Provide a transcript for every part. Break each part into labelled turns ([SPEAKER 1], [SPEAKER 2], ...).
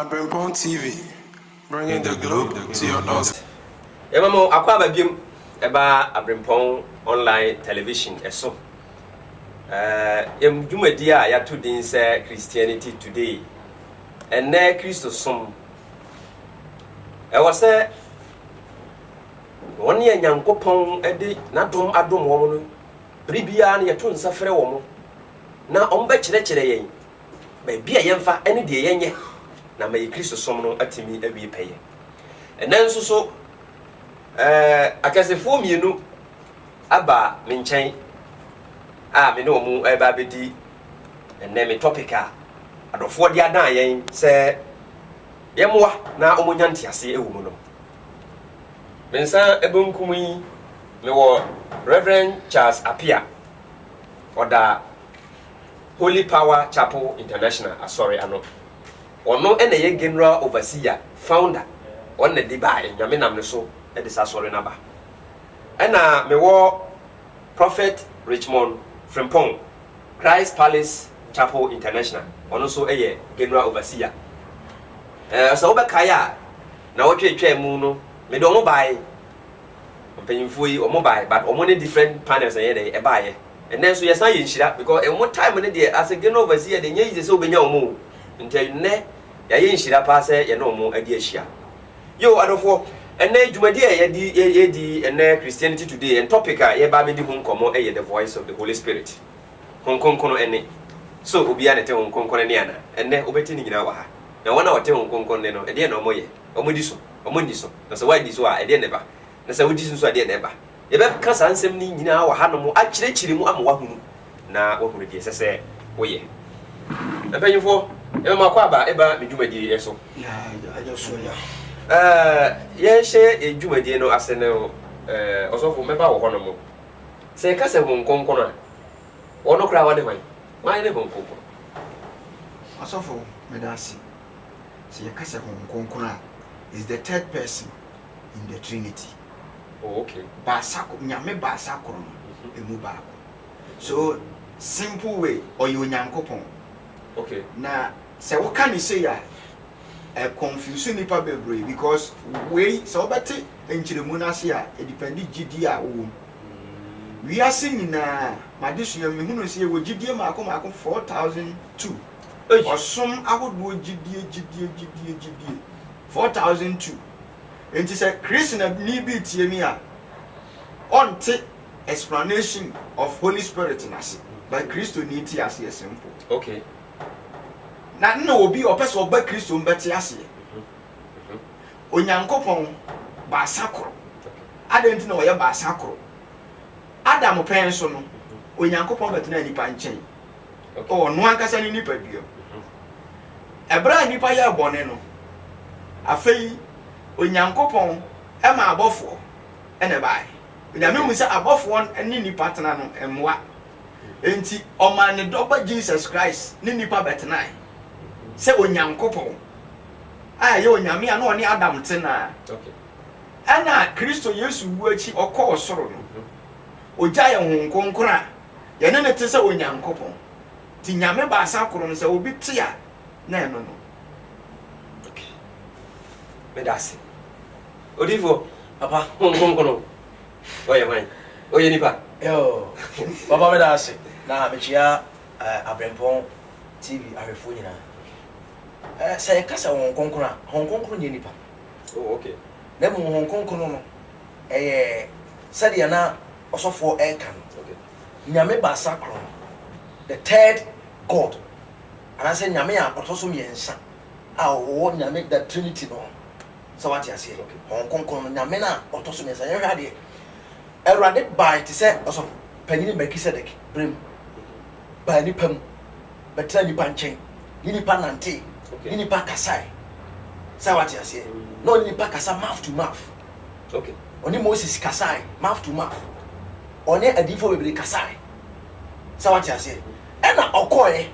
[SPEAKER 1] Abrimpong TV, bringing the globe to your doorstep.
[SPEAKER 2] Emamo akwa babiem eba Abrimpong online television eso. Em dwumadi a ya to din say Christianity Today. Enne Christo som. E wo say woni ya Nyankopon ede nadom adom wo no. Bribia na yeto nsafre wo mo. Na omba kire yen. Ba bia yemfa ene de yenye. Na may Christo som no atimi awie peye. Enne nso so akasefo mienu aba me nkyɛn me ne omu eba bedi enne me topic a adofo de adan yɛn sɛ yɛmoa na omunya ntiase ewu mu no me nsa ebonkum yi me wɔ Reverend Charles Apia oda Holy Power Chapel International asori ano ono ene ye general overseer founder on the Dubai nyame nam ne so e de sasori na ba ena me wo Prophet Richmond Frimpong Christ Palace Chapel International ono so eye general overseer so obekaya na wotwetwa mu no me do mo bai mpanyimfo yi omo bai but omo ne different panels eye de e baaye and then so yesan ye nhira because e mo time ne de as a general overseer de nyi se obenya omo nti ne ya ye nhira pa se ye no omo adi ahia yo adofo ene dwumadi e yedi ene Christianity Today and topic a ye ba me di hu nkomo e the voice of the Holy Spirit honkonkono ene so obia ne te honkonkono ne ana ene obeti ni nyina wa ha na wona wote honkonkono ne no e de na omo ye omo di so na so why di so a e de ne ba na so wodi so a de ne ba ye be kasa ansem ni nyina wa ha no mo akirechiri mu am wa hunu na wa hunu die sese wo ye na banyufo e ma kwa ba e ba me dwumadi e so ye she edwumadi no asene osofo meba wo hono mo se ka se honkonkono a wono kra wa de man mai ne honkonkono
[SPEAKER 3] osofo medasi se ye ka se honkonkono a is the third person in the Trinity.
[SPEAKER 2] Oh, okay.
[SPEAKER 3] Basako nyame basako emu baako. So simple way or you nyankopon.
[SPEAKER 2] Okay.
[SPEAKER 3] Na se wo ka ni say ya confuse nipa bebre because we so beti enchiremu na se a e dependi gidi a wo we are singing na madisu ya mehunu se wo gidi maako 4002 osom ahodo gidi 4002 enti se Chris na ni bi tie mi a onte explanation of Holy Spirit na se but Christo ni ti ase simple.
[SPEAKER 2] Okay.
[SPEAKER 3] Na no obi opeso oba Christo mbeti ase onyankopon ba sakro adenti na oye ba sakro Adam pen so no onyankopon betena nipa nchen o no ankasa ni nipa bio ebra nipa ya bone no afei onyankopon e ma abofo ene bai nyame mu se abofo ni nipa tena no emwa enti o ma ne doba Jesus Christ ni nipa betena se onyankopon aye onyame a no ni Adam tena
[SPEAKER 2] okay
[SPEAKER 3] ana Kristo Yesu wu achi okọ osoro no oja ye honkonkora ye ne te se onyankopon ti nyame ba asakoro no se obi tia na eno no
[SPEAKER 2] okay medasi Odivo, papa, honkonkono. Oye man. Oye nipa.
[SPEAKER 4] Yo. Papa medasi. Na mechia Abrimpong TV ahwefo nyina. Say kasa honkonkono nye nipa.
[SPEAKER 2] Oh, okay.
[SPEAKER 4] Na mu honkonkono no sadia na osofo kan.
[SPEAKER 2] Okay.
[SPEAKER 4] Nyame ba sakro. The third God. And I say nyame a otoso miensa. Wo nyame the Trinity no. So what you say? Honkonkono nyame na otoso miensa. Ye hwade. Erade by to say also Penny Melchizedek brim. Ba ni pam. Betra ni panchen. Ni panante. Ni pa kasai. So what you say? No ni pa kasa mouth to mouth.
[SPEAKER 2] Okay.
[SPEAKER 4] Oni Moses kasai mouth to mouth. Oni adifo bebre kasai. So what you say? Ena okoye.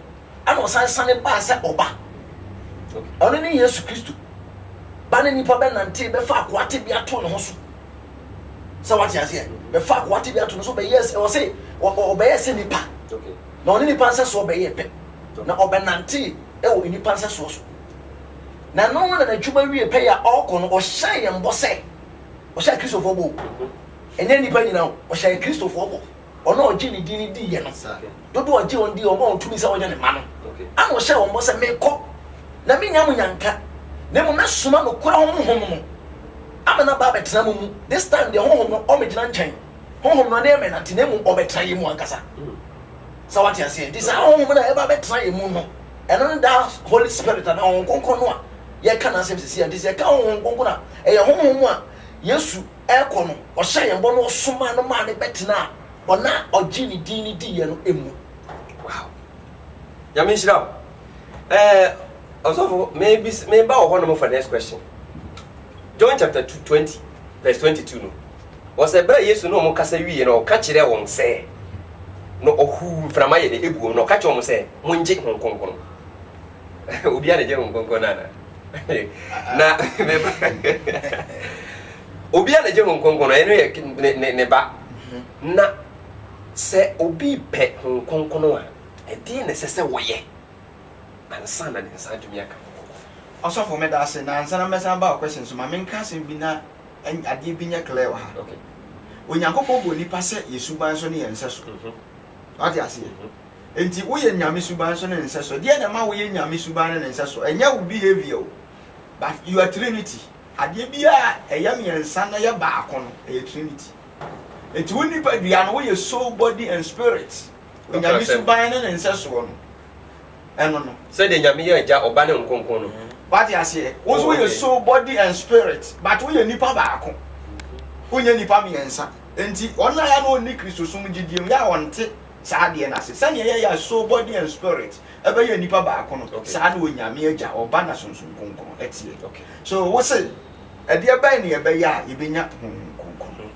[SPEAKER 4] Ana osansane ba se oba.
[SPEAKER 2] Okay.
[SPEAKER 4] Oni ni Yesu Kristo. Bana nipa be nante be fa akwate bia to ne ho so. So what you say? Be fa akwate bia to ne so be yes o say o be yes nipa.
[SPEAKER 2] Okay.
[SPEAKER 4] Na oni nipa nse so be ye pe. Na o be nante e o nipa nse so so. na no na adwuma wie pɛ ya ɔkɔ no ɔhyɛ yɛn bɔ sɛ ɔhyɛ kristofo bɔ ɛnyɛ nipa nyina ɔhyɛ kristofo bɔ ɔno ɔgye ne din di yɛ no dodo ɔgye wɔn di ɔmo ɔtumi sɛ ɔgye ne ma no ana ɔhyɛ wɔn bɔ sɛ mekɔ na menya mo nyanka na mo mɛsoma no kora honhom no ama na ba bɛtena mo mu this time deɛ honhom no ɔmɛgyina nkyɛn honhom no ne ɛmɛ nante na mu ɔbɛtena yɛ mu ankasa sɛ wate aseɛ nti saa honhom no a ɛba bɛtena yɛ mu no ɛno no da holy spirit ana honhom kronkron no a yɛka na asɛm sisi nti sɛ yɛka honhom kronkron a ɛyɛ honhom a yesu ɛkɔ no ɔhyɛ yɛn bɔ no ɔsoma no ma ne bɛtena a ɔna ɔgye ne din ne di yɛ no emu
[SPEAKER 2] wow nyame nhyira also maybe wɔ hɔ no for next question John chapter 20 verse 22 no was a brɛ yesu no ɔmo kasa wie no ɔka kyerɛ wɔn sɛ no ɔhu mframa yɛ de ebuom no ɔka kyerɛ wɔn sɛ mongye Honhom Kronkron obi a ne gye Honhom Kronkron na obi a ne gye Honhom Kronkron ɛno yɛ ne ba na sɛ obi pɛ Honhom Kronkron a ɛdeɛ ne sɛ sɛ wɔyɛ ansa na ne nsa adwumi aka
[SPEAKER 3] Osofo me da ase na ansa na mesa ba question so ma menka asem bi na ade bi nya clear wa ha
[SPEAKER 2] okay
[SPEAKER 3] Onyankopɔn bo nipa sɛ yesuban so ne yense so ate ase enti wo ye nyame suban so ne yense so de na ma wo ye nyame suban ne yense so enya wo behavior but you are trinity ade bi a ɛyɛ yensa na yɛ baako no ɛyɛ trinity enti wo nipa dua no wo ye soul body and spirit nyame suban ne yense so no ɛno no
[SPEAKER 2] sɛ de nyame yɛ agya ɔba ne nkonkon no
[SPEAKER 3] what you say wo so your soul body and spirit but wo ye nipa baako wo nye nipa miensa enti onna ya no ni Kristo sum gidiem ya wonte saa de na se sane ye ya soul body and spirit ebe ye nipa baako no saa na onyame agya oba na sonson konkon etie so wo say ede ebe ne ebe ya ebenya konkon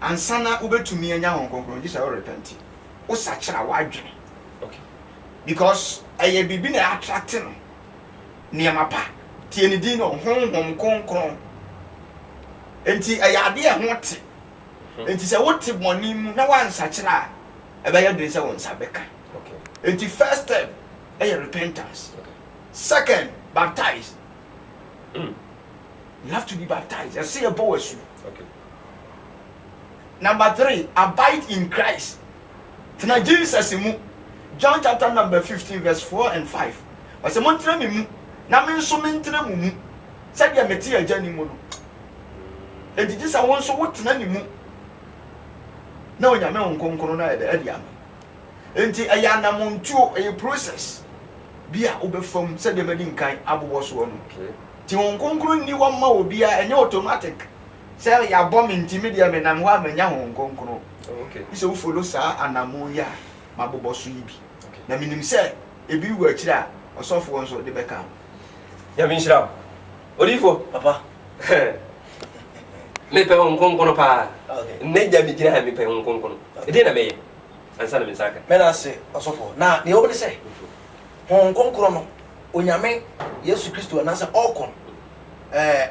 [SPEAKER 3] ansana ubetumi anya konkon dis are repent wo sachira wadwene because aye bibi na attract no niema pa tie ne din no honhom konkron enti ayade e hote enti se wote boni mu na wansakira ebe ya de se wonsa beka enti first step aye repentance second baptize you have to be baptized and say about you number 3 abide in Christ tena Jesus mu John chapter number 15 verse 4 and 5 wase montra me mu na me nso mentra mu mu said ya meti agya ni mu no enti gisa won so wotena ni mu na onyame onkonkoro na ede ade am enti aya na montuo a process bia obefam said ya medi nkan abobo so no ti onkonkoro ni wamma obi a enye automatic say ya bom intimidate me na mo amanya onkonkoro so we follow sa anamo ya mabobo so yibi na minim se ebi wu akira osofo won so de beka
[SPEAKER 2] ya minshira odifo
[SPEAKER 4] papa
[SPEAKER 2] me pe Honhom Kronkron pa ne ja bi gina ha me pe Honhom Kronkron ede na meye ansa na me saka
[SPEAKER 4] me na se osofo na ne obi se Honhom Kronkron no onyame Yesu Kristo na se okon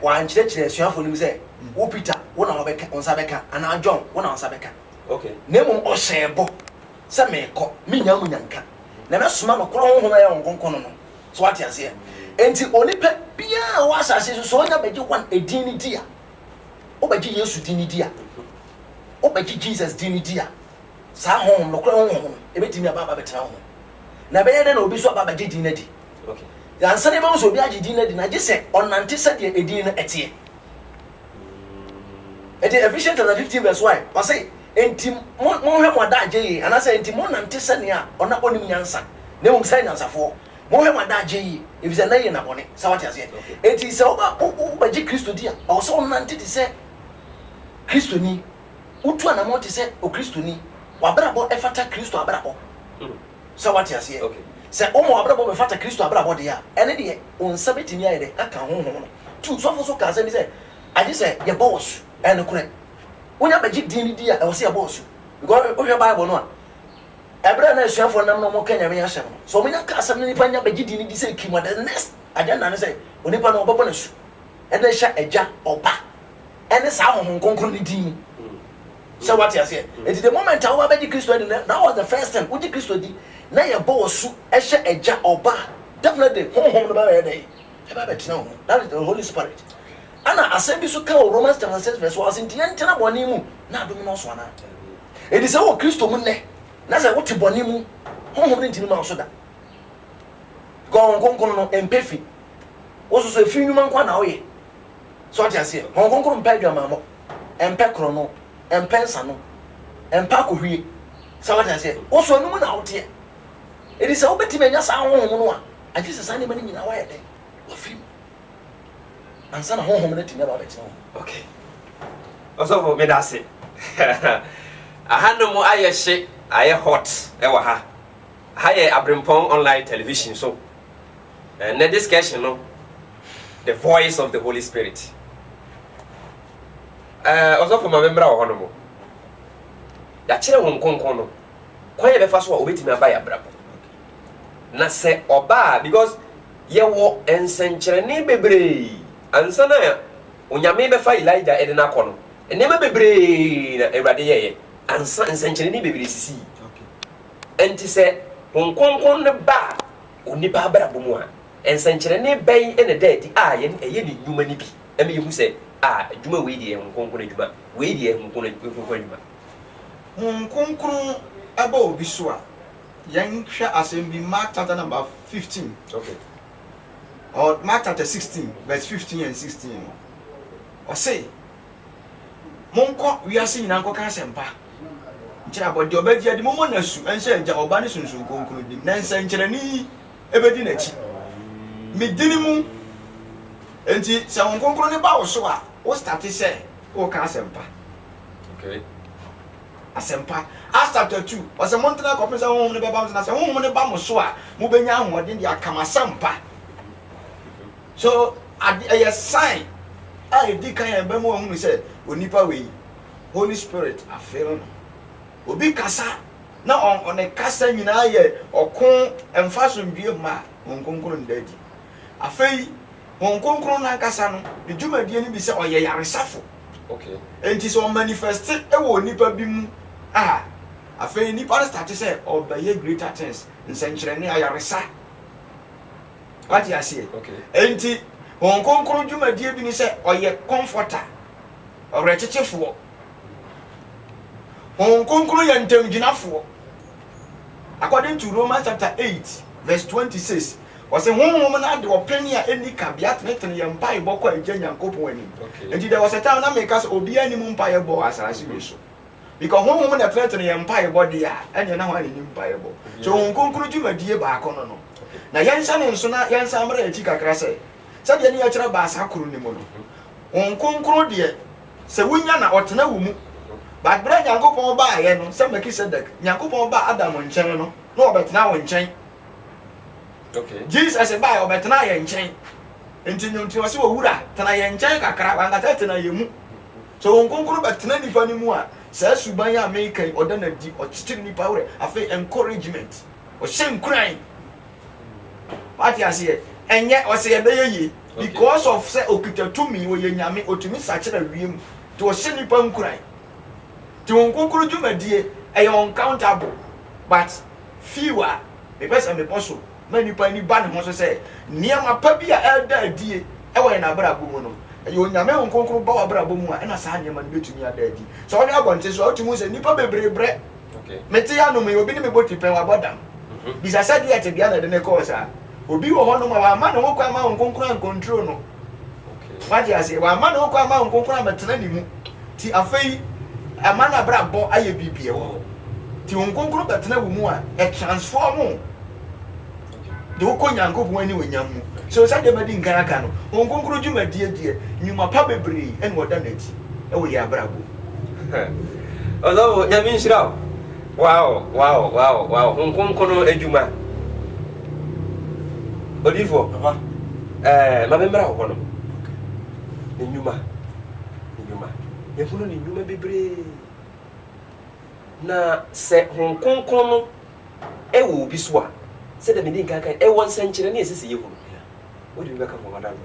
[SPEAKER 4] wa ankyerɛkyerɛ asuafo nim se wo Peter wo na obeka onsa beka ana John wo na onsa beka
[SPEAKER 2] okay
[SPEAKER 4] na mum ɔhyɛbɔ sɛ mekɔ menya mu nyanka na mɛsoma no koro honhom ayɛ honkonkon no so ate ase enti onipa bia wa asase so onya bɛgye wan edin ni dia o bɛgye Yesu din ni dia o bɛgye Jesus din ni dia saa honhom no koro honhom no ebetimi aba bɛtena ho na bɛyɛ de na obi so aba bɛgye din na di
[SPEAKER 2] okay
[SPEAKER 4] ya ansane ma so obi agye din na di na gye sɛ ɔnante sɛ de edin no ɛteɛ Ephesians chapter 15 verse 1 wa say enti mo hwe mo da agye yi anase enti mo nante sɛ ne a ɔna onim nyansa na mo sɛ nyansafo mo hwe mo da agye yi if say na ye na bone sa wate ase enti sɛ o ba gye Kristo dia o so nante ti sɛ Kristo ni utu ana mo ti sɛ o Kristo ni wa brabo efata Kristo abrabo sa wate ase sɛ o mo abrabo be fata Kristo abrabo dia ene de on sabeti ni ayede aka honhom no tu so fo so ka sɛ ni sɛ agye sɛ ye boss ene kure wonya bagye din di a e wo se boss because o hwe Bible no a ebra na asuafo nam no mo ka nyame ahyɛ no so omunya ka asɛm no nipa nya bagye din di sɛ kimo the next agenda ne sɛ onipa no obɔbɔ na su ene hye agya oba ene saa honhom konkron ni din so what you say it the moment I bagye Kristo di that was the first time would Kristo di na ye boss su e hye agya oba definitely honhom no ba ye dey eba betena wo. That is the Holy Spirit. Ana asɛm bi so ka Romans chapter 6 verse 1 asɛnti yɛntena bɔne mu na adom no so ana. Edi sɛ wo Kristo mu nnɛ na sɛ wote bɔne mu honhom no ntini ma so da. Konkon no empefi. Wo so efi nwuma nkwa na wo ye. So ati ase. Konkon mpa adwama mo. Empe kro no, empe nsa no. Empa kohwie. So ati ase. Wo so anum na wo te. Edi sɛ wo betime nya sa honhom no a, ati sɛ sa ne mani nyina wa ye den. Wo firi. Ansa na honhom no tinya ba betina wo.
[SPEAKER 2] Okay. Also for me that's it. Ahano mo aye hye, aye hot e wa ha. Ha ye Abrempong online television so. And the discussion no the voice of the Holy Spirit. Also for my member of Honomo. Ya chere won konkon no. Kwan ye be fa so a obetimi aba ya brabo. Na se oba because ye wo ensenkyerene bebre. Ansa na onyame be fa Elijah ede na kono. Enema bebre na Ewrade ye. Ansa ensenkyerene bebre sisi. Okay. Enti se konkon ne ba onipa brabo mu a ensenkyerene bɛn ene dadi a ye ne nnwuma ni bi eme yehu sɛ adwuma we die nkonkron adwuma we die nkonkron adwuma
[SPEAKER 3] nkonkron aba obi so a yen hwɛ asɛm bi Mark chapter number 15.
[SPEAKER 2] Okay.
[SPEAKER 3] Or Mark chapter 16 verse 15 and 16. Or say monko wiase nyina nkɔ ka asɛmpa nkyerɛ abɔde obɛdi ade momo nasu ɛnhyɛ agya ɔba ne sunsun nkonkron dim na nsɛnkyerɛni ebedi n'akyi medini mu enti sɛ nkonkron ne ba wo so a wo start sɛ wo ka asɛmpa.
[SPEAKER 2] Okay.
[SPEAKER 3] Asempa Acts chapter 2 was a montana kopesa honhom ne beba mo na sɛ honhom ne ba mo so a mo benya ahoɔden de aka masampa. So a sign I di kan ya be mo hu sɛ onipa we Holy Spirit afero no obi kasa na on ne kasa nyina yɛ ɔko emfa so ndue ma nkonkron dadi afei nkonkron na kasa no de dwumadie ne bi sɛ ɔyɛ yaresafo.
[SPEAKER 2] Okay.
[SPEAKER 3] Enti so manifest e wo nipa bi mu afei nipa start say obeye greater things nsenkyerene ayaresa. What you say?
[SPEAKER 2] Okay.
[SPEAKER 3] Enti honkonkron dwumadie bi ni say oye comforter ɔrekyekyefoɔ honkonkron yɛ ntamgyinafo. According to Romans chapter 8 verse 26 was a honhom na de openi a eni kabiat ne tene yɛ mpa ibɔ kɔ agya Nyankopɔn ani. Enti there was a time na make us obi ani mu mpa yɛ bɔ asase bi so. Because honhom na tene yɛ mpa ibɔ de a ɛne na ho ani mpa yɛ bɔ. So honkonkron dwumadie ba akɔ no. Na yɛnsa ne nso na yɛnsa amra akyi kakra sɛ sɛdeɛ ne yɛkyerɛ baasa koro ne mu no honkonkron deɛ sɛ wonya na ɔtena wo mu but bra Nyankopɔn ba ayɛ no sɛ Melkisedek Nyankopɔn ba Adam nkyɛn no na ɔbɛtena wo nkyɛn.
[SPEAKER 2] Okay.
[SPEAKER 3] Jesus ba ɔbɛtena yɛ nkyɛn enti nyonti wɔ sɛ owura tena yɛ nkyɛn kakra wankata tena yɛ mu. So honkonkron bɛtena nipa ne mu a sɛ suban ya America ɔda na di ɔkyekyere nipa wore afei encouragement ɔhyɛ nkuran. What you say? And yet, or say, because of say, okita to me, or yami, or to me, such a realm to a silly pump cry. To conclude, my dear, a uncountable, but fewer, the best of the possible. Many penny ban must say, near my puppy, elder dear, ever in a brabuno. You know, conclude Barbara and a son, you might be to me a daddy. So I want to show to Musa, Nipa bread. Okay. Metiano may be able to pay about them. This I said yet at the other than the course. Obi wo hono ma man no kwa ma nkonkran control no. Okay. What you say? Wa man no kwa ma nkonkran betena ni mu. Ti afei amana bra bo aye bibie wo. Ti nkonkran betena wo mu a e transform. Okay. De wo ko Nyankopon ani wonyam mu. So say de madi nkan aka no. Nkonkran dwuma die nyuma pa bebre en woda nati. E wo ya bra bo.
[SPEAKER 2] Although nyame nshira. Wow. Nkonkran adwuma. Odifo, ma membra ho no. Ni nyuma. Ye funu ni nyuma bebre. Na se honkonkon no e wo bi so a. Se de me din kan e won sankyere na esese ye funu. Odi be ka ko madam.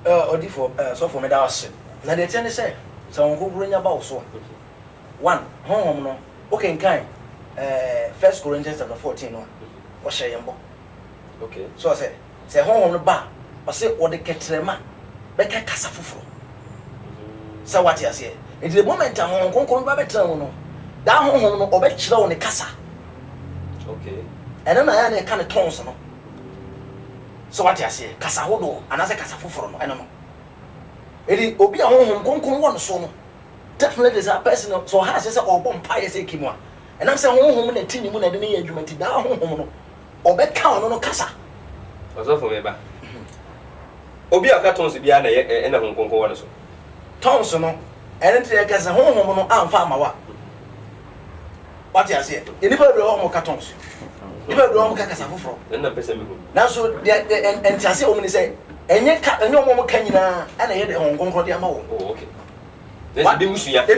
[SPEAKER 4] Odifo, so for me da was. Na de tene se honkonkon nya ba wo so. 1 honhom no. Okay kan 1 Corinthians chapter 14 no. Wo hye yembo.
[SPEAKER 2] Okay.
[SPEAKER 4] So I say honhom no ba ɔse ɔde kɛtrɛma bɛka kasa foforɔ sɛ wate aseɛ nti the moment a honhom kronkron ba bɛtena wo no daa honhom no ɔbɛkyerɛ wo ne kasa
[SPEAKER 2] okay
[SPEAKER 4] ɛno na ɛyɛ ne ɛka ne tons no sɛ wate aseɛ kasa hodoɔ anaasɛ kasa foforɔ no ɛno no ɛdi obi a honhom kronkron wɔ no so no definitely sɛ person no so ɔha aseɛ sɛ ɔbɔ mpaeɛ sɛ ɛki mu a ɛnam sɛ honhom na ɛti ne mu na ɛde ne yɛ adwuma nti daa honhom no ɔbɛka ɔno no kasa
[SPEAKER 2] ɔsɔfo me ba obi a ka tons biara na ɛna honhom kronkron wɔ no so
[SPEAKER 4] tons no ɛne nti yɛka sɛ honhom no amfa ama wa wate aseɛ nipa bebree wɔn ka tons nipa bebree wɔn ka kasa foforɔ
[SPEAKER 2] ɛna pɛsɛ me ho
[SPEAKER 4] nanso deɛ ɛnti aseɛ wɔn ni sɛ ɛnyɛ wɔn ka nyinaa ɛna yɛ de honhom kronkron de ama wɔn
[SPEAKER 2] oh okay ebi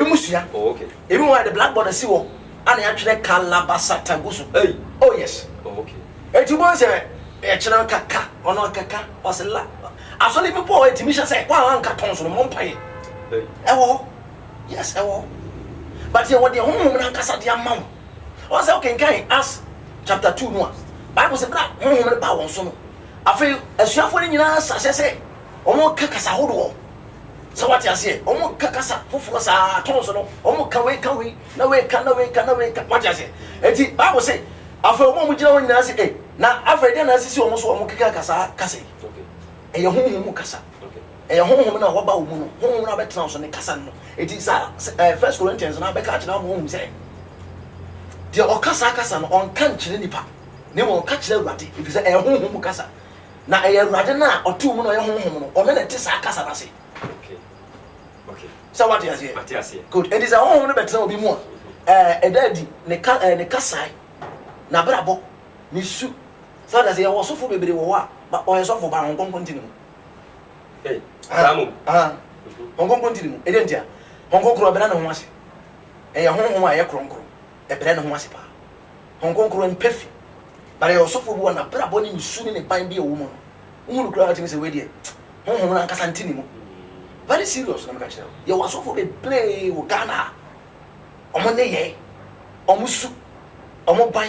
[SPEAKER 2] musua oh okay
[SPEAKER 4] ebi mu de blackboard asi wɔ ana yɛatwerɛ kalabasata gu so
[SPEAKER 2] hey
[SPEAKER 4] oh yes
[SPEAKER 2] oh okay
[SPEAKER 4] eti bɔ sɛ ɛkyerɛ kaka ɔno kaka ɔsɛ la asɔre bi bɔ ɛtimi hyɛ sɛ wɔn anka tons no mɔ mpaeɛ ɛwɔ yes ɛwɔ but yɛ wɔ deɛ honhom no ankasa de ama wo ɔsɛ wokenkan Acts chapter 2 no a Bible sɛ bra honhom no ba wɔn so no afei asuafoɔ no nyinaa sahyɛ sɛ ɔmo ka kasa hodoɔ sɛ wate aseɛ ɔmo ka kasa foforɔ saa tons no ɔmo ka wei na wei ka wate aseɛ enti Bible sɛ afei ɔmo gyina hɔ nyinaa sɛ na afei deɛ na asisi ɔmo so ɔmo keka kasa ɛyɛ honhom mu kasa ɛyɛ honhom na wɔba wo mu no honhom na bɛtena so ne kasa no enti saa 1 Corinthians na bɛka kyerɛ mo honhom sɛ deɛ ɔkasa kasa no ɔnka nkyerɛ nipa ne mo ɔka kyerɛ Awurade ɛfiri sɛ ɛyɛ honhom mu kasa na ɛyɛ Awurade na ɔtoo mu no ɔyɛ honhom no ɔno na ɛte saa kasa no ase
[SPEAKER 2] okay
[SPEAKER 4] sɛ wate aseɛ good enti sɛ honhom no bɛtena obi mu a ɛda adi ne kasae na brabɔ ne su sɛ wate aseɛ yɛwɔ sɔfo bebree wɔ hɔ a ɔyɛ sɔfo ba honhom nti ne mu
[SPEAKER 2] hey samu
[SPEAKER 4] honhom nti ne mu ɛdɛ nti a honhom koro ɔbɛna ne ho ase ɛyɛ honhom a ɛyɛ kronkron ɛbrɛ ne ho ase paa honhom koro mpɛfi bare yɛ ɔsɔfo bi wɔ na brabɔ ne ne su ne ne ban bi a ɛwɔ mu no wohunu kora watimi sɛ wei deɛ honhom no ankasa nti ne mu very serious na meka kyerɛ wo yɛwɔ asɔfo bebree wɔ Ghana a ɔmo ne yɛ ɔmo su ɔmo ban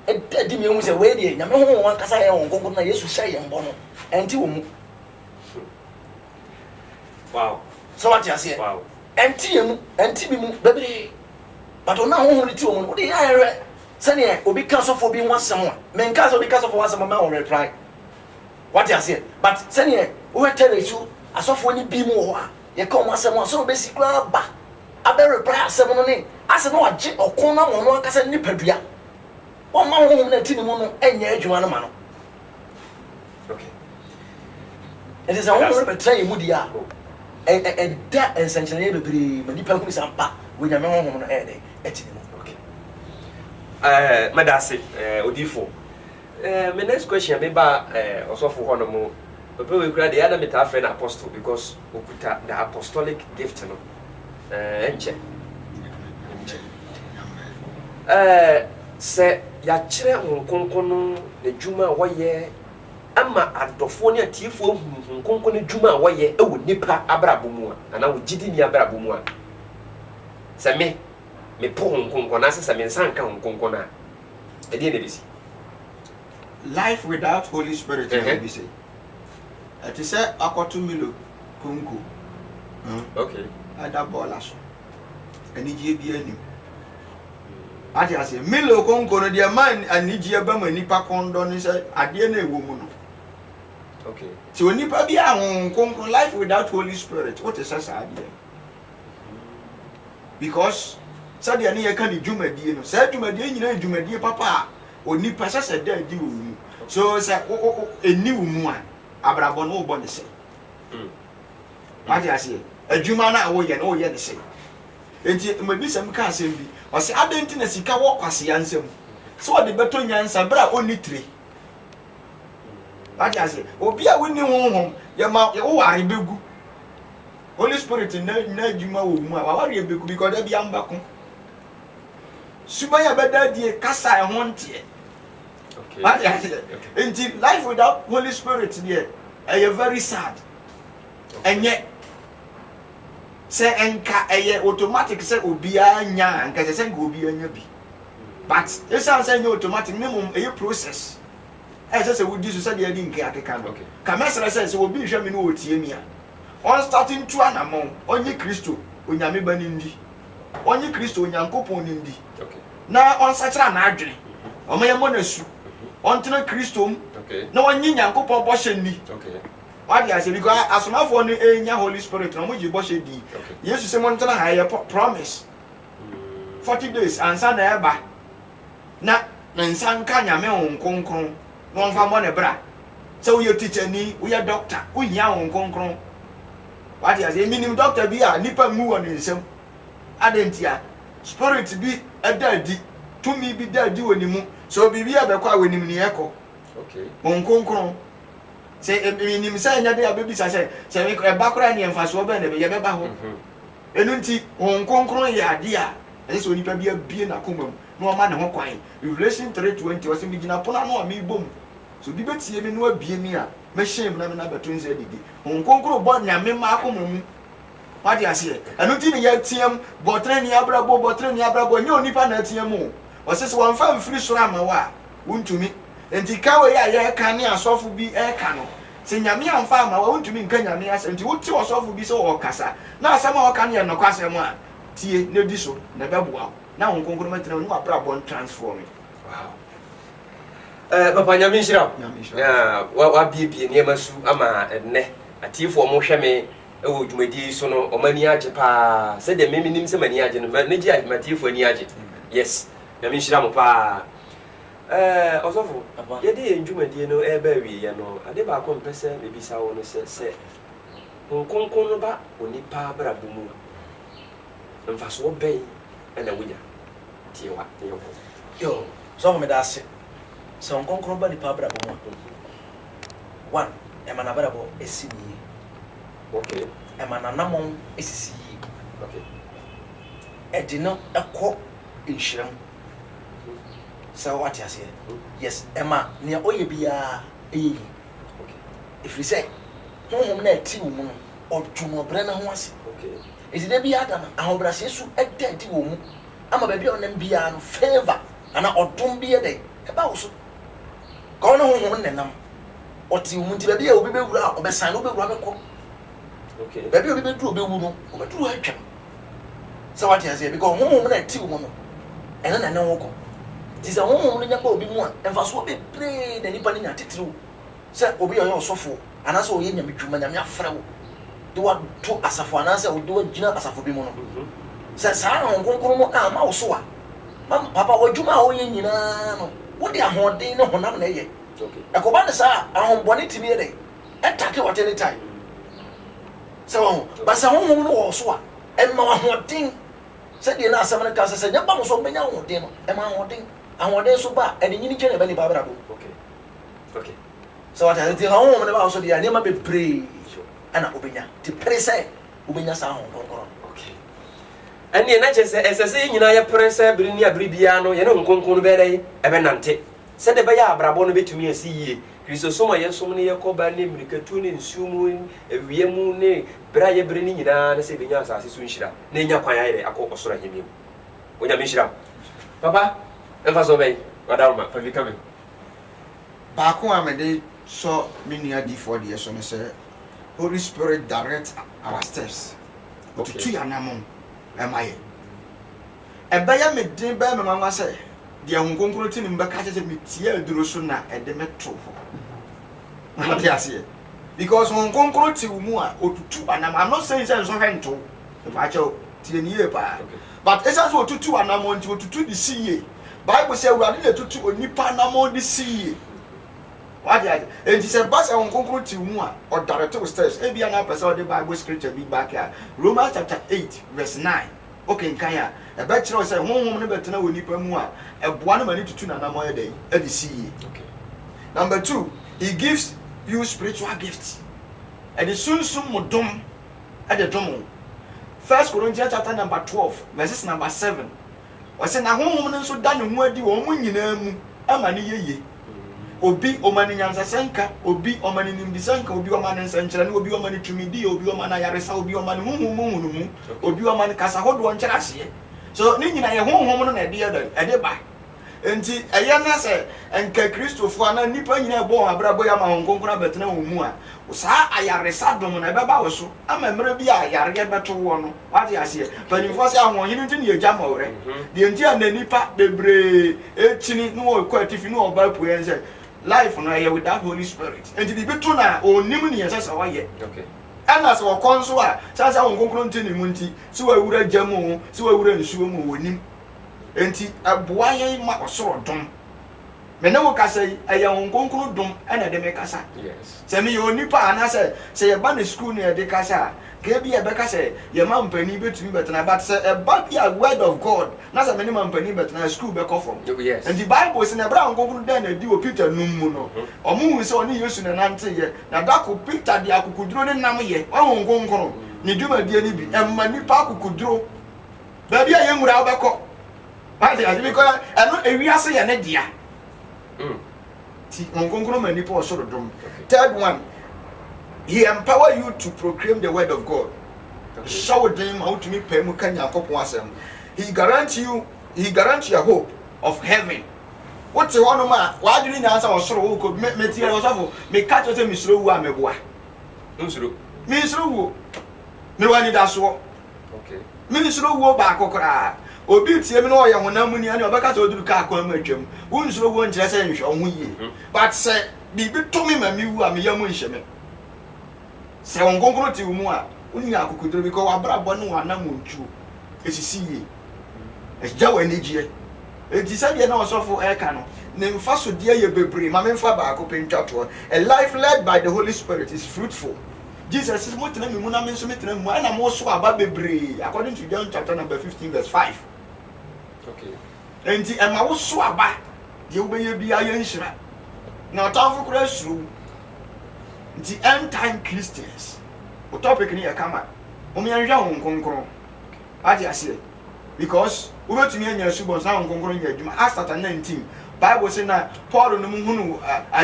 [SPEAKER 4] ɛdi mi ehu sɛ wei deɛ nyame honhom ankasa yɛ honhom kronkron na Yesu hyɛ yɛn bɔ no ɛnti wɔ mu
[SPEAKER 2] wow
[SPEAKER 4] so what you say
[SPEAKER 2] wow
[SPEAKER 4] enti bi mu bebre but ona honhom ti wo mu wo de ya sene obi ka sofo bi ho asɛm a men ka so obi ka sofo asɛm ma wo reply what you say but sene wo tell you asofo ni bi mu ho a ye ka wo asɛm a so be sikra ba abe reply asɛm no ne ase no agye ɔkon na mo no akasa ni padua o ma honhom na ti ni mu no enya adwuma no ma no
[SPEAKER 2] okay
[SPEAKER 4] it is a honhom be try mu dia da ensankyerɛ bebree ma nipa hu sampa wo nyame honhom no ɛde ɛtini mu
[SPEAKER 2] okay madase odifo my next question be ba osofo hɔ no mo pepe we kura the other meta friend apostle because okuta the apostolic gift no enche sɛ ya kyerɛ honkonkon no ne dwuma wɔyɛ ama adɔfoɔ ne atiefoɔ honkonkon ne dwuma a wɔyɛ ɛwɔ nipa abrabɔ mu a ana wo gidi ni abrabɔ mu a sɛ me po honkonkon na sɛ me nsanka honkonkon a ɛdeɛ ne bisi
[SPEAKER 3] life without Holy Spirit na bi say ati sɛ akɔto milo konko
[SPEAKER 2] okay
[SPEAKER 3] ada bola so anigye bi anim ati ase milo konko no de man anigye ba ma nipa kondo ne sɛ adeɛ na ɛwɔ mu no
[SPEAKER 2] okay
[SPEAKER 3] so nipa bi a honkonko life without Holy Spirit what is that idea because said the ne yɛka ne dwumadie no sɛ dwumadie nyina dwumadie papa a onipa sɛ da di wo mu so sɛ eni wo mu a abrabɔ no wo bɔ ne sɛ ati ase adwuma na wo yɛ no wo yɛ ne sɛ enti mabisam ka asɛm bi ɔsɛ adenti na sika wɔ kwase yansam so ɔde bɛtɔ nyansa bra onni tire ati ase obi a wonni honhom yɛ ma wo ware begu Holy Spirit na adwuma wo mu a ware begu because da bi amba ko suba ya bɛda die kasa ɛho nteɛ
[SPEAKER 2] okay
[SPEAKER 3] ati ase enti life without Holy Spirit there ɛyɛ very sad ɛnyɛ sɛ enka ɛyɛ automatic sɛ obiara nya anka sɛ nka obiara nya bi but esan sɛ nya automatic minimum ɛyɛ process say we do so say dey din nke akeka no ka mesere say obi hwe me no otie mi a on starting to anamon onye Kristo onyame ba ni ndi onye Kristo onyankopon ni ndi na on sachira na adwene o me yemo na su on tena Kristo na onye nyankopon bo hye ni what you say because asomafo no enya Holy Spirit na mo ji bo hye di Jesus say mo tena ha ye promise 40 days ansa na eba na nsa nka nyame honkonkron no mfa mo ne bra so we teacher ni we doctor we hia honkonkron what you say minim doctor bi a nipa mu won nsem adentia spirit bi edadi tumi bi dadi wonimu so bibi abekwa wonim ni eko honkonkron say minim say nya de abebi say e ba kora ni emfaso be ne be ye be ba ho enu nti honkonkron ye ade a ese onipa bi abie na komam no ma ne ho kwan Revelation 3:20 wase mi gina pona no mi bom so bi betie mi no abie mi a me shem na me na beto nse didi honkonkro bo nyame ma akomam what you say enu ti ni ye tiem botre ni abrabo nye onipa na tiem o wase se won fa mfiri soro ama wa untumi enti kawe ya ye kan ni asofo bi e kan no se nyame amfa ama wa untumi nka nyame ase enti wuti osofo bi se wo kasa na asema wo kan ye no kwasem a tie na di so na beboa na honkonkro metra no abrabo transform
[SPEAKER 2] wow papa nyame nshira ya wa bibie ne masu ama enne atifo mo hwe me ewo dwumadi so no omani age pa se de meminim se mani age no ne gi atifo ani age yes nyame nshira mo pa osofo ye de dwumadi no e ba wi ye no ade ba ko mpese me bisa wo no se honkonkro no ba onipa bra bomu mfaso obey ena wunya tiewa
[SPEAKER 4] yo so me da se so honkonkro ba ni pa bra bomu one emana bra bo esini
[SPEAKER 2] okay
[SPEAKER 4] emana namon esisi
[SPEAKER 2] okay
[SPEAKER 4] edino ekọ inhyiram so what you say yes ema ne oye bia eyi
[SPEAKER 2] okay
[SPEAKER 4] if you say honhom na ati wo mu odwumo bre na ho ase
[SPEAKER 2] okay
[SPEAKER 4] ezi de bia da na ahobrase su edadi wo mu ama ba bia onam bia no favor ana odom bia de eba wo so ko no honhom ne nam oti wo mu ti ba bia obi bewura obesan no bewura beko
[SPEAKER 2] okay
[SPEAKER 4] baby obi beduru obewu no obeduru atwam so what you say because honhom na ati wo mu no ena na ne wo ko ti se honhom no nya ba obi mu a emfa so be pray na nipa ni nya titiriwo se obi oyo osofo ana se oye nyame dwuma nyame afrewo de wa to asafo ana se de wa gina asafo bi mu no se sa honkonkro mu a ma wo so a papa wadwuma a oye nyina no wo de ahoden ne honam na ye
[SPEAKER 2] okay
[SPEAKER 4] ekoba ne sa ahombone timi ye de etake what any time so ba sa honhom no wo so a emma ahoden se de na asem ne ka se nya ba mo so menya ahoden no emma ahoden so ba ene nyini kyene ba ni ba bra bo
[SPEAKER 2] okay okay
[SPEAKER 4] so what I think honhom ne ba so de ya ne ma be pray ana obenya ti prese obenya sa honkonkro
[SPEAKER 2] okay ene na chese esese nyina ye prese biri ni abiri bia no ye ne honkonkro be dai ebe nante se de be ya abrabo no betumi asi yie kristo soma ye som ne ye koba ne mirikatu ne nsumu ewie mu ne bra ye biri ni nyina na se benya asase so nhira na nya kwan ayre akọ osoro hemiem onya menhira papa emfa so be wadama pa bi kame
[SPEAKER 3] ba ko amede so minia di for the so ne say Holy Spirit direct our steps.
[SPEAKER 2] Okay.
[SPEAKER 3] To two anamon am I. Ebaya me din ba me mama say dia honkonkro ti ni mbaka che me tie aduro so na ede meto ho. What you say? Because honkonkro ti mu a otutu anam. I'm not saying say so hento. Ba che tie ni e pa. But essence otutu anamon ti otutu di siye. Bible say we are dey tutu onipa anamon di siye. What you say? And he said, "Bas honkonkro ti mu a or direct steps." E bia na person the Bible scripture be back here. Romans chapter 8 verse 9. Okay, nkaya. E be kire say honhom ne betena wonipa mu a eboa na mani tutu na namon e dey e di siye.
[SPEAKER 2] okay
[SPEAKER 3] Number 2, he gives you spiritual gifts. And the sunsum modom at the dom. 1 Corinthians chapter number 12, verses number 7. I say na honhom ne so da ne ho adi wo mu nyina mu ama ne yeye. Obi omani nyansa senka, obi omani nimbisanka, obi omani nsankyerane, obi omani tumidi, obi omani ayaresa, obi omani honhom, obi omani kasa hodo nkyerase. So ni nyina ye honhom no na de ba. enti ɛyɛ na sɛ enka Kristofo ana nipa nyina bɔ abrabɔ ya ma honkonkona betena wo mu a saa ayaresa dom na ɛbɛba wo so ama mmerɛ bi a yare bɛto wo no wate ase panimfo sɛ ahohene nti ne yɛgya ma wore de enti a na nipa bebree etini no wo kwa tifi no oba puye sɛ life no ɛyɛ with that Holy Spirit enti bi to na onim ne yɛsɛ sɛ wayɛ
[SPEAKER 2] okay
[SPEAKER 3] ana sɛ wɔkɔ nso a sasa honkonkona nti ne mu nti sɛ wawura gyamu sɛ wawura nsuo mu wonim enti aboa yɛn ma ɔsoro dom me ne wo kasa yi ɛyɛ honkonkona dom ɛna de me kasa
[SPEAKER 2] yes
[SPEAKER 3] sɛ me yɛ onipa ana sɛ yɛba ne school ne yɛde kasa ka bi yɛbɛka sɛ yɛma mpani betumi betena but sɛ ɛba bi a word of God na sɛ me ne ma mpani betena school bɛkɔ fam
[SPEAKER 2] yes
[SPEAKER 3] enti Bible sɛ na bra honkonkona den na di wo Peter num mu no ɔmo hu sɛ ɔne Yesu na nante yɛ na dako Peter de akukuduro ne nam yɛ honkonkona ne dwumadie ne bi ɛma nipa akukuduro baabi a yɛnwura wobɛkɔ But because I know we are saying an idea. Third one, he empower you to proclaim the word of God. Show them how to meet Pemukanya. He guarantee you a hope of heaven. What's the one man? Why do you answer or so could materials of me catch us a misro me boy? Misro, me one that's so. Okay. Misro wo back okra. Obi tie me no ye honam ni ani obaka to duru ka akon matwam wonsuro wo nkyere se nhwe ohun yie but se bibi to me ma mi wu a me yam nhye me se won konkoro ti mu a unya akokuduro bi ko wabrabo ne wanam ntu esisi yie eja wani gie enti se de na osofo eka no ne mfa so de ye bebre ma me mfa ba akopentwato a life led by the Holy Spirit is fruitful. Jesus is mo tena me mu na me nso me tena mu ana mo so aba bebre according to John chapter number 15 verse 5.
[SPEAKER 2] Okay.
[SPEAKER 3] Enti ema wo so aba de wo beye bia ye nhira na otanfo kura suru nti end time Christians o topic ni e kama o me anhwa hon konkron ati ase because wo betumi anya subon sa hon konkron nya adwuma Acts chapter 19 Bible say na Paul no mu hunu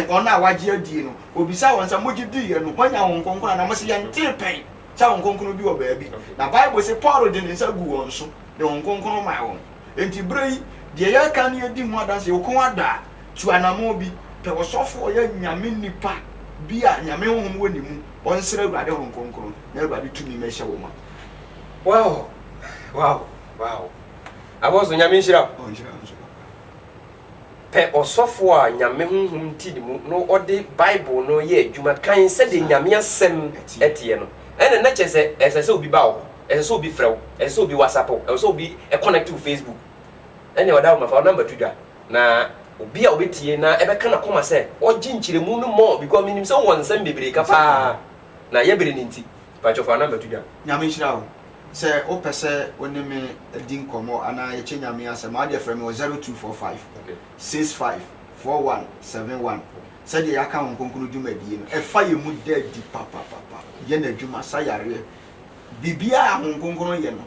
[SPEAKER 3] ona waje adie no obisa won sa mogidi ye no wanya hon konkron na mo se ye ntepen sa hon konkron bi wo baabi na Bible say Paul de ne sa gu won so de hon konkron ma won enti brei de ya kan ye di mu adanse wo kon ada tu anamo bi pe wo sofo ye nyame nipa bi a nyame honhom woni mu on sere Awurade hon konkron na Awurade tumi me hye wo ma
[SPEAKER 2] wow aboso nyame nhira pe osofo a nyame honhom ti di mu no ode Bible no ye adwuma kan se de nyame asem etie no ene na chese esese obi ba wo so be frew so be WhatsApp so be connect to Facebook ene oda ma fa number tudwa na obi a obetie na ebeka na koma se oji nchiremu no more because minim se won nsem bebre ka pa na ye bere ninti pa cho fa number tudwa
[SPEAKER 3] nyame hira wo se o pese onime din komo ana ye che nyame asem ade frɛ me 0245 654171 se de yaka hon konkunu dwumadie no e fa ye mu da di papa ye na dwuma sayare bibia hon konkunu ye no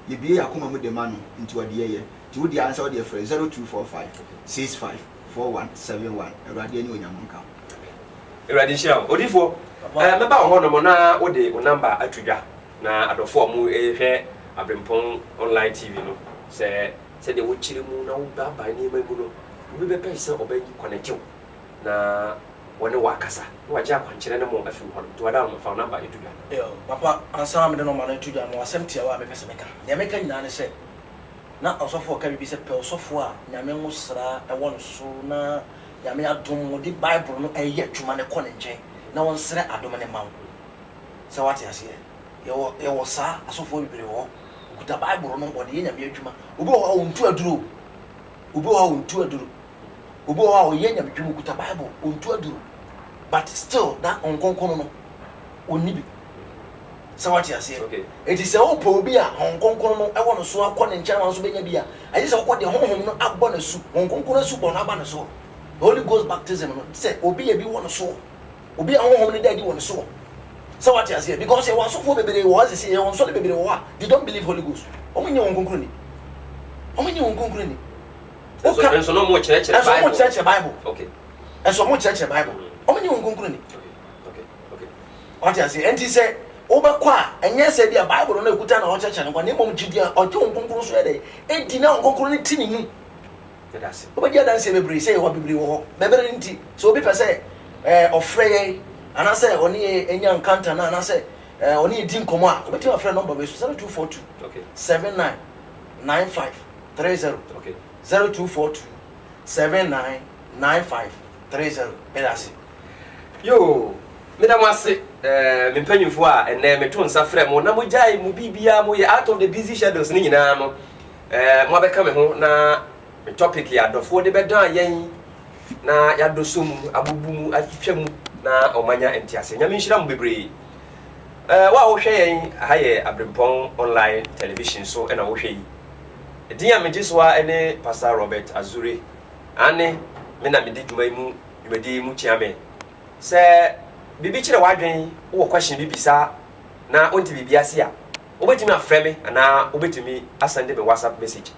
[SPEAKER 3] ye bie yakoma mu de ma no nti ode ye ti wo di answer ode frɛ 0245 654171 Awurade ani onyamonka
[SPEAKER 2] Awurade hia odifo meba ho no mo na ode o number atudwa na adofo mu ehwe Abrempon online TV no se de wo chire mu na wo ba ni ma mu no wo be pese oba connect na wone wakasa wo agya kwankyere ne mo afi ho to wada mo fa number atudwa
[SPEAKER 4] yo papa ansa me de no ma na atudwa no asem tia wa me pese meka ne meka nyina ne se na osofo ka bi se pe osofo a nyame ngo sra e won so na nyame adom di Bible no eye adwuma ne kɔ ne nkyɛn na won sra adom ne mawo se wate ase ye wo sa asofo bi bere wo kuta Bible no ɔde nyame adwuma obi wo ontu aduro obi wo ontu aduro obi wo ye nyame adwuma kuta Bible ontu aduro but still that onkonkono no oni bi se wate ase
[SPEAKER 2] okay
[SPEAKER 4] it is o po bi a honkonkono no e wo no so akɔ ne nkyɛn ma so benya bi a ayi se wokɔ de honhom no abɔ ne su honkonkono su bɔ no aba ne so Holy Ghost baptism no say obi e bi wo no so obi a honhom ne dadi wo no so so what you say because you want so for bebere wo say you want so bebere wo they don't believe Holy Ghost omunye honkonkro ni
[SPEAKER 2] okay so no mo church
[SPEAKER 4] Bible
[SPEAKER 2] okay
[SPEAKER 4] and so mo church Bible omunye honkonkro ni okay what you say and he say obekwa enye say dia Bible no ekuta na o church no kwa ne mom gidi a oje honkonkro so ede edi na honkonkro ni tini mu
[SPEAKER 2] that's
[SPEAKER 4] obi adanse bebre say wo bebre wo bebre nti so obi pese ofre ana say oni enya nkanta na ana say oni di nkomo a obi ti ofre number we 0242
[SPEAKER 2] okay
[SPEAKER 4] 799530
[SPEAKER 2] okay
[SPEAKER 4] 0242 799530 that's
[SPEAKER 2] yo Madam Wase, me mpanyimfo a ene meto nsa frɛ mo na mo jai mo bibia mo ye out of the busy shadows ni nyina no mo abeka me ho na me topic ya dofo de bedan yen na ya dosum abubu mu atwetwa mu na omanya entiase nyame nhira mo bebre wa wo hwɛ yen haye Abrempong online television so na wo hwɛ yi edin ya mejisoa ene Pastor Robert Azure ane me na me di dwuma mu dwumadi mu chiame se bibi kire wadwen wo question bibi sa na onti bibi ase a obetimi afrɛ me ana obetimi asende me WhatsApp message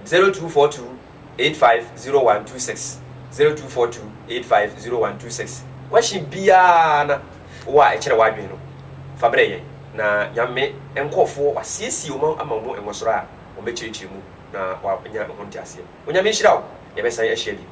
[SPEAKER 2] 0242850126 0242850126 question bia na wo a kire wadwen no fabre ye na nyame enkofo wasiesie o ama mo enwosoro a obekirikiri mu na wa nya honti ase onyame nhira wo ye besan ahia bi